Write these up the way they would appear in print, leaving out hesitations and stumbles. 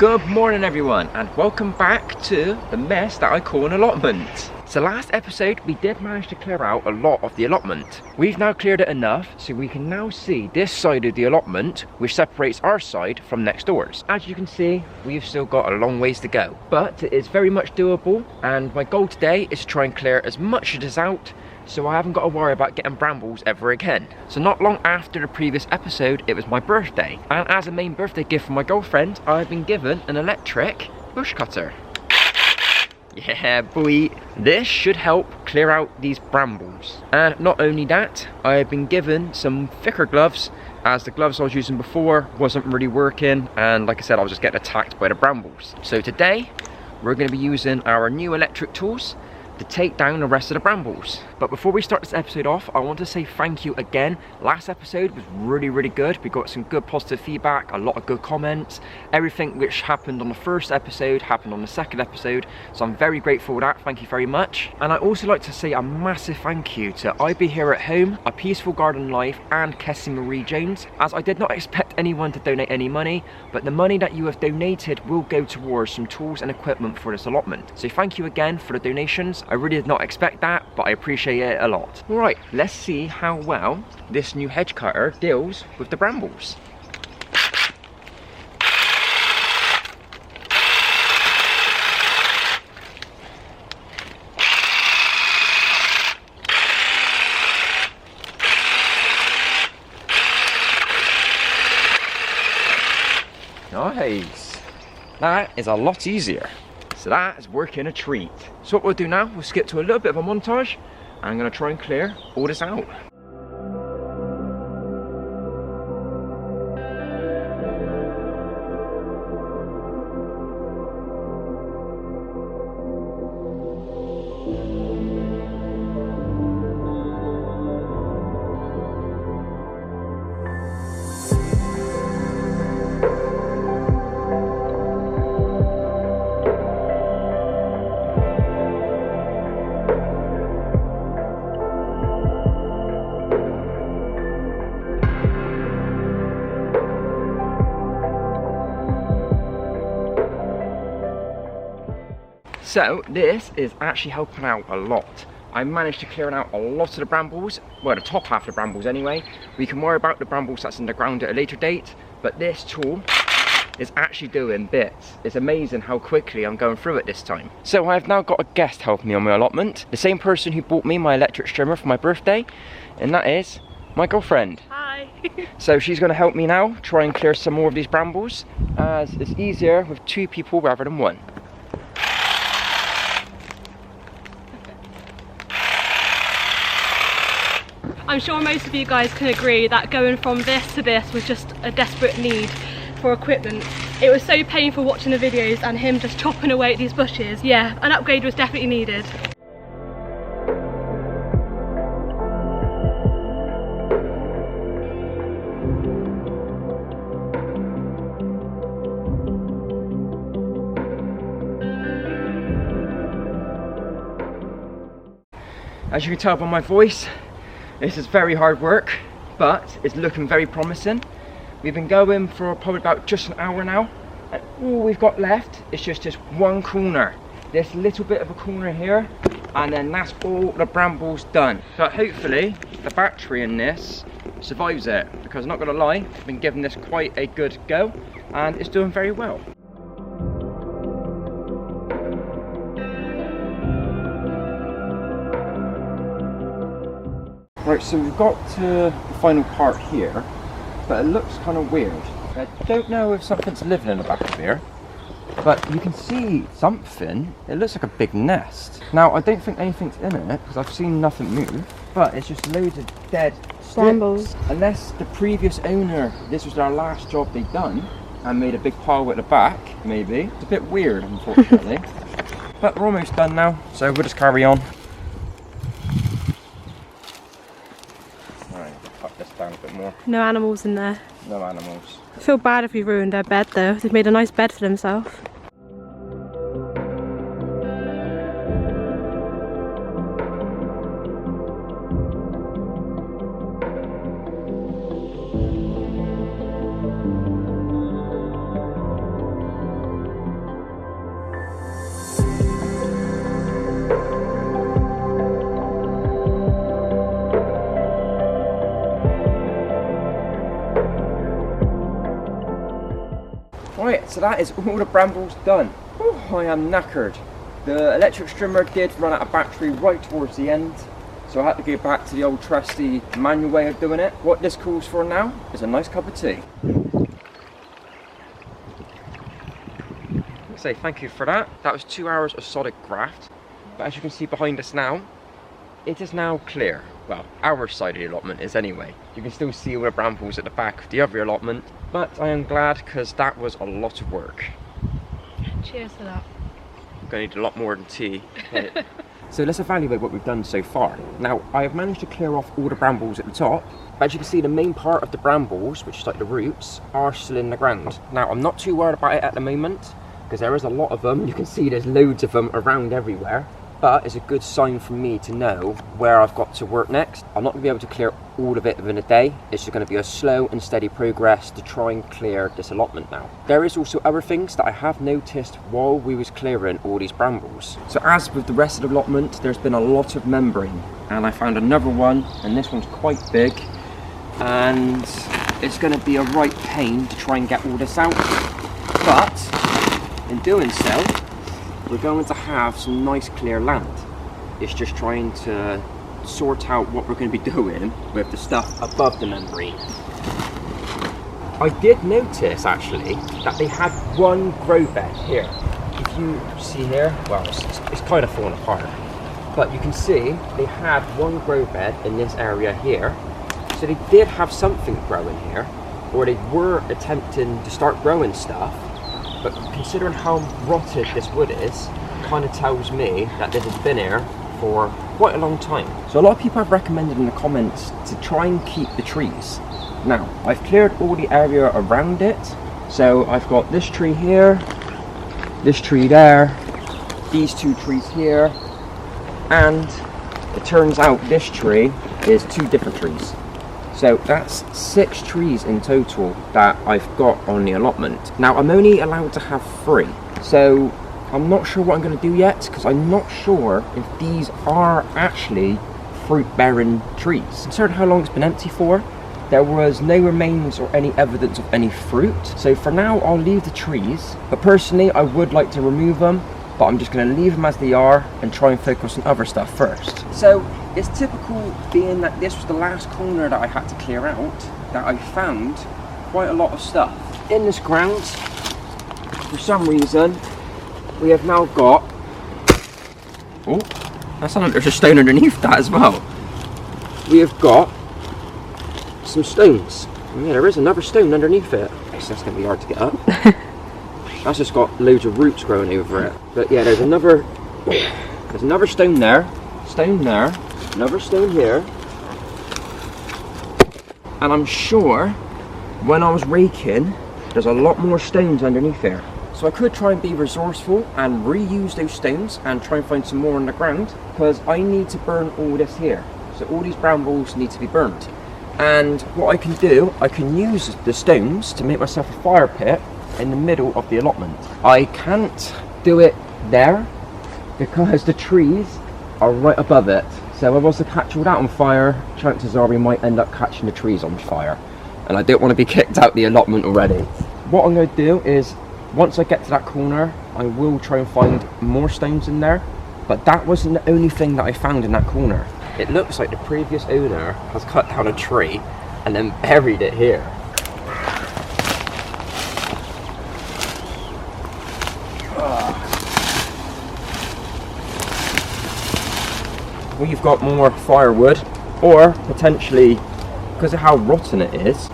Good morning everyone, and welcome back to the mess that I call an allotment. So last episode we did manage to clear out a lot of the allotment. We've now cleared it enough so we can now see this side of the allotment which separates our side from next door's. As you can see, we've still got a long ways to go, but it is very much doable, and my goal today is to try and clear as much of this out so I haven't got to worry about getting brambles ever again. So not long after the previous episode, it was my birthday, and as a main birthday gift from my girlfriend, I've been given an electric bush cutter. Yeah boy, this should help clear out these brambles. And not only that, I have been given some thicker gloves, as the gloves I was using before wasn't really working, and like I said, I was just getting attacked by the brambles. So today we're going to be using our new electric tools to take down the rest of the brambles. But before we start this episode off, I want to say thank you again. Last episode was really good. We got some good positive feedback, a lot of good comments. Everything which happened on the first episode happened on the second episode, so I'm very grateful for that. Thank you very much. And I also like to say a massive thank you to I Be Here at Home, A Peaceful Garden Life, and Kessie Marie Jones, as I did not expect anyone to donate any money, but the money that you have donated will go towards some tools and equipment for this allotment. So thank you again for the donations. I really did not expect that, but I appreciate it a lot. Right, let's see how well this new hedge cutter deals with the brambles. Nice. That is a lot easier. So that is working a treat. So what we'll do now, we'll skip to a little bit of a montage, and I'm going to try and clear all this out. So this is actually helping out a lot. I managed to clear out a lot of the brambles, well the top half of the brambles anyway. We can worry about the brambles that's in the ground at a later date, but this tool is actually doing bits. It's amazing how quickly I'm going through it this time. So I've now got a guest helping me on my allotment, the same person who bought me my electric trimmer for my birthday, and that is my girlfriend. Hi. So she's going to help me now try and clear some more of these brambles, as it's easier with two people rather than one. I'm sure most of you guys can agree that going from this to this was just a desperate need for equipment. It was so painful watching the videos and him just chopping away at these bushes. Yeah, an upgrade was definitely needed. As you can tell by my voice, this is very hard work, but it's looking very promising. We've been going for probably about just an hour now, and all we've got left is just this one corner. This little bit of a corner here, and then that's all the brambles done. So hopefully the battery in this survives it, because I'm not gonna lie, I've been giving this quite a good go, and it's doing very well. Right, so we've got to the final part here, but it looks kind of weird. I don't know if something's living in the back of here, but you can see something. It looks like a big nest. Now, I don't think anything's in it, because I've seen nothing move, but it's just loads of dead Brambles. Unless the previous owner, this was their last job they'd done, and made a big pile at the back, maybe. It's a bit weird, unfortunately. But we're almost done now, so we'll just carry on. Down a bit more. No animals in there. No animals. I feel bad if we ruined their bed though. They've made a nice bed for themselves. so that is all the brambles done. Whew, I am knackered. The electric trimmer did run out of battery right towards the end, so I had to go back to the old trusty manual way of doing it. What this calls for now is a nice cup of tea. Say thank you for that. That was 2 hours of solid graft, but as you can see behind us now, it is now clear. Well, our side of the allotment is anyway. You can still see all the brambles at the back of the other allotment, but I am glad because that was a lot of work. Cheers for that. I'm going to need a lot more than tea. So let's evaluate what we've done so far. Now, I have managed to clear off all the brambles at the top, but as you can see, the main part of the brambles, which is like the roots, are still in the ground. Now, I'm not too worried about it at the moment, because there is a lot of them. You can see there's loads of them around everywhere, but it's a good sign for me to know where I've got to work next. I'm not going to be able to clear all of it within a day. It's just going to be a slow and steady progress to try and clear this allotment now. There is also other things that I have noticed while we was clearing all these brambles. So as with the rest of the allotment, there's been a lot of membrane, and I found another one, and this one's quite big, and it's going to be a right pain to try and get all this out, but in doing so, we're going to have some nice clear land. It's just trying to sort out what we're going to be doing with the stuff above the membrane. I did notice actually that they had one grow bed here. If you see here, well, it's kind of falling apart, but you can see they had one grow bed in this area here. So they did have something growing here, or they were attempting to start growing stuff. But considering how rotted this wood is, kind of tells me that this has been here for quite a long time. So a lot of people have recommended in the comments to try and keep the trees. Now, I've cleared all the area around it. So I've got this tree here, this tree there, these two trees here, and it turns out this tree is 2 different trees. So that's 6 trees in total that I've got on the allotment. Now I'm only allowed to have 3, so I'm not sure what I'm going to do yet, because I'm not sure if these are actually fruit-bearing trees. Considering how long it's been empty for, there was no remains or any evidence of any fruit. So for now I'll leave the trees, but personally I would like to remove them, but I'm just going to leave them as they are and try and focus on other stuff first. So it's typical, being that this was the last corner that I had to clear out, that I found quite a lot of stuff. In this ground, for some reason, we have now got, oh, that sounds like there's a stone underneath that as well. We have got some stones. Oh, yeah, there is another stone underneath it. That's going to be hard to get up. That's just got loads of roots growing over it. But yeah, there's another stone there, another stone here. And I'm sure when I was raking, there's a lot more stones underneath here. So I could try and be resourceful and reuse those stones and try and find some more on the ground, because I need to burn all this here. So all these brambles need to be burnt. And what I can do, I can use the stones to make myself a fire pit in the middle of the allotment. I can't do it there because the trees are right above it. So if I was to catch all that on fire, chances are we might end up catching the trees on fire. And I don't want to be kicked out the allotment already. What I'm going to do is, once I get to that corner, I will try and find more stones in there. But that wasn't the only thing that I found in that corner. It looks like the previous owner has cut down a tree and then buried it here. We've got more firewood, or potentially, because of how rotten it is,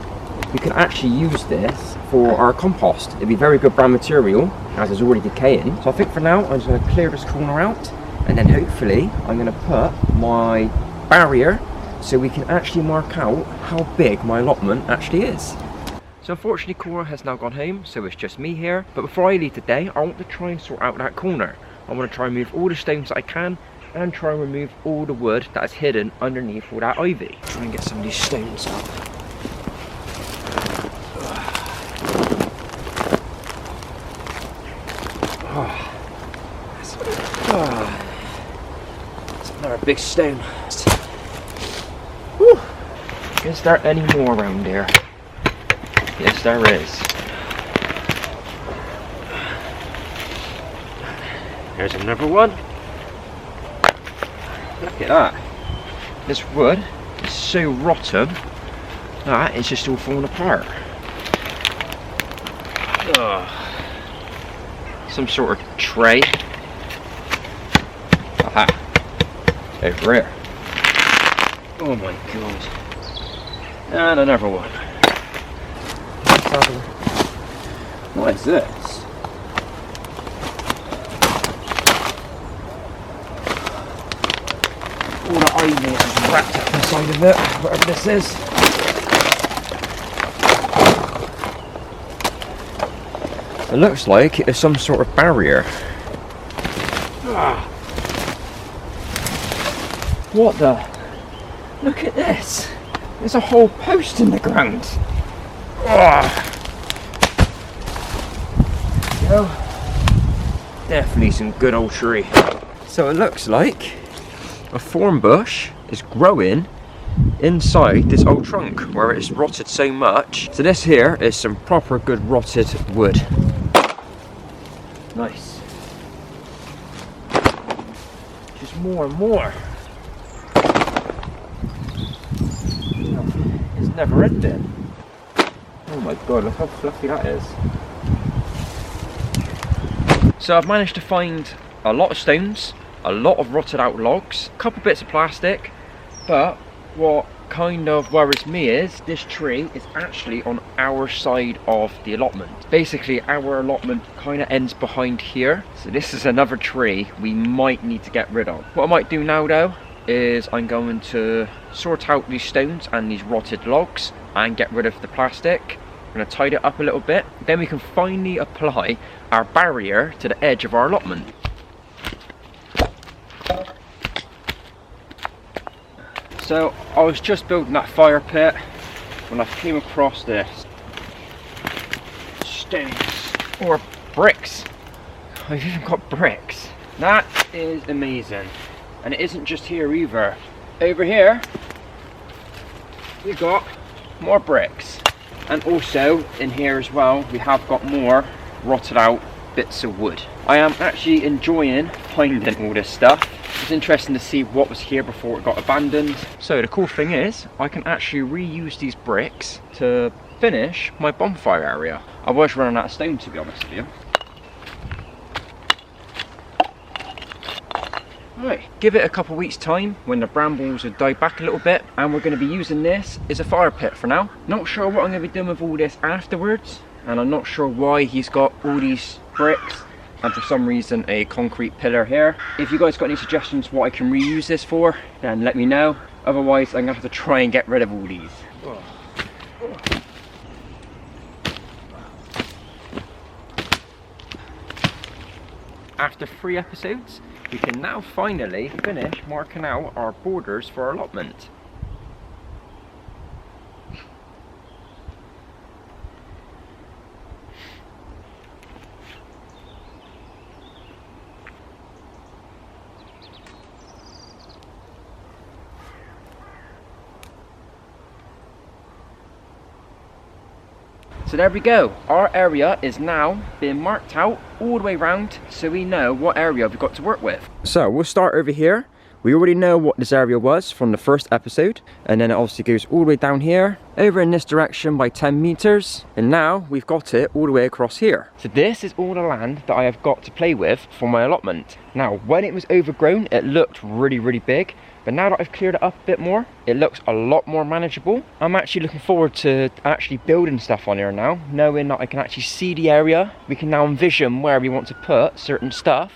we can actually use this for our compost. It'd be very good brand material, as it's already decaying. So I think for now, I'm just going to clear this corner out, and then hopefully I'm going to put my barrier so we can actually mark out how big my allotment actually is. So unfortunately Cora has now gone home, so it's just me here. But before I leave today, I want to try and sort out that corner. I want to try and move all the stones that I can, and try and remove all the wood that is hidden underneath all that ivy. Try and get some of these stones up. That's another big stone. Whew. Is there any more around here? Yes, there is. There's another one. Look at that. This wood is so rotten that it's just all falling apart. Ugh. Some sort of tray. Aha. Over here. Oh my god. And another one. What is this? All the eyeballs is wrapped up inside of it, whatever this is. It looks like it's some sort of barrier. Ah. What the? Look at this! There's a whole post in the ground. Ah. Go. Definitely some good old tree. So it looks like a thorn bush is growing inside this old trunk where it's rotted so much. So this here is some proper good rotted wood. Nice. Just more and more. It's never ending. Oh my god, look how fluffy that is. So I've managed to find a lot of stones, a lot of rotted out logs, a couple bits of plastic, but what kind of worries me is this tree is actually on our side of the allotment. Basically our allotment kind of ends behind here, so this is another tree we might need to get rid of. What I might do now though is I'm going to sort out these stones and these rotted logs and get rid of the plastic. I'm going to tidy it up a little bit, then we can finally apply our barrier to the edge of our allotment. So I was just building that fire pit when I came across this stones or bricks. I've even got bricks. That is amazing. And it isn't just here either. Over here we've got more bricks. And also in here as well we have got more rotted out bits of wood. I am actually enjoying finding all this stuff. It's interesting to see what was here before it got abandoned. So the cool thing is I can actually reuse these bricks to finish my bonfire area. I was running out of stone, to be honest with you. Right, give it a couple of weeks time when the brambles have died back a little bit, and we're going to be using this as a fire pit for now. Not sure what I'm going to be doing with all this afterwards, and I'm not sure why he's got all these bricks and for some reason a concrete pillar here. If you guys got any suggestions what I can reuse this for, then let me know. Otherwise I'm going to have to try and get rid of all these. After 3 episodes, we can now finally finish marking out our borders for our allotment. So there we go, our area is now being marked out all the way around so we know what area we've got to work with. So we'll start over here. We already know what this area was from the first episode, and then it obviously goes all the way down here, over in this direction by 10 meters, and now we've got it all the way across here. So this is all the land that I have got to play with for my allotment. Now when it was overgrown it looked really big, but now that I've cleared it up a bit more, it looks a lot more manageable. I'm actually looking forward to actually building stuff on here now, knowing that I can actually see the area. We can now envision where we want to put certain stuff,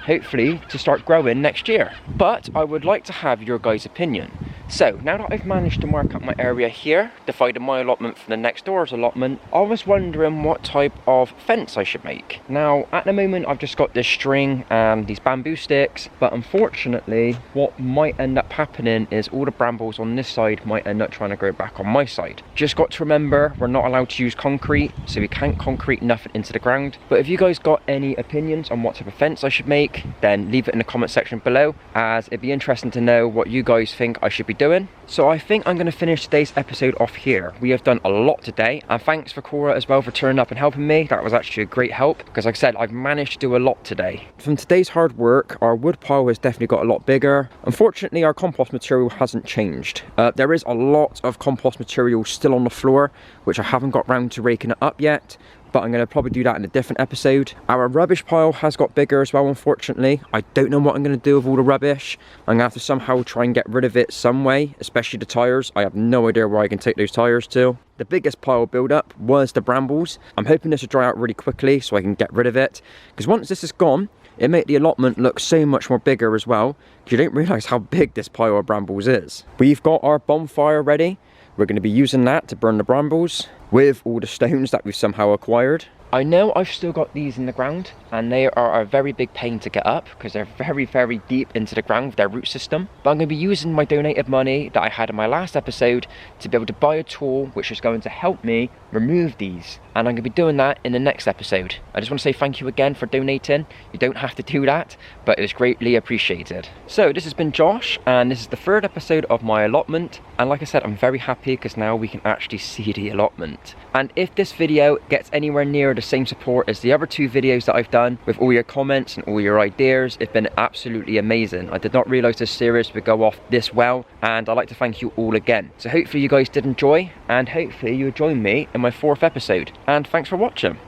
hopefully to start growing next year. But I would like to have your guys' opinion. So now that I've managed to mark up my area here, dividing my allotment from the next door's allotment, I was wondering what type of fence I should make. Now at the moment I've just got this string and these bamboo sticks, but unfortunately what might end up happening is all the brambles on this side might end up trying to grow back on my side. Just got to remember we're not allowed to use concrete, so we can't concrete nothing into the ground. But if you guys got any opinions on what type of fence I should make, then leave it in the comment section below, as it'd be interesting to know what you guys think I should be doing. So I think I'm going to finish today's episode off here. We have done a lot today, and thanks for Cora as well for turning up and helping me. That was actually a great help, because like I said, I've managed to do a lot today. From today's hard work, our wood pile has definitely got a lot bigger. Unfortunately, our compost material hasn't changed. There is a lot of compost material still on the floor, which I haven't got round to raking it up yet, but I'm going to probably do that in a different episode. Our rubbish pile has got bigger as well, unfortunately. I don't know what I'm going to do with all the rubbish. I'm going to have to somehow try and get rid of it some way, especially the tyres. I have no idea where I can take those tyres to. The biggest pile build up was the brambles. I'm hoping this will dry out really quickly so I can get rid of it, because once this is gone, it made the allotment look so much more bigger as well, because you don't realise how big this pile of brambles is. We've got our bonfire ready. We're going to be using that to burn the brambles with all the stones that we've somehow acquired. I know I've still got these in the ground, and they are a very big pain to get up because they're very, very deep into the ground with their root system. But I'm going to be using my donated money that I had in my last episode to be able to buy a tool which is going to help me remove these. And I'm going to be doing that in the next episode. I just want to say thank you again for donating. You don't have to do that, but it was greatly appreciated. So this has been Josh, and this is the third episode of my allotment. And like I said, I'm very happy because now we can actually see the allotment. And if this video gets anywhere near the same support as the other two videos that I've done, with all your comments and all your ideas, it's been absolutely amazing. I did not realise this series would go off this well, and I'd like to thank you all again. So hopefully you guys did enjoy, and hopefully you'll join me in my 4th episode. And thanks for watching.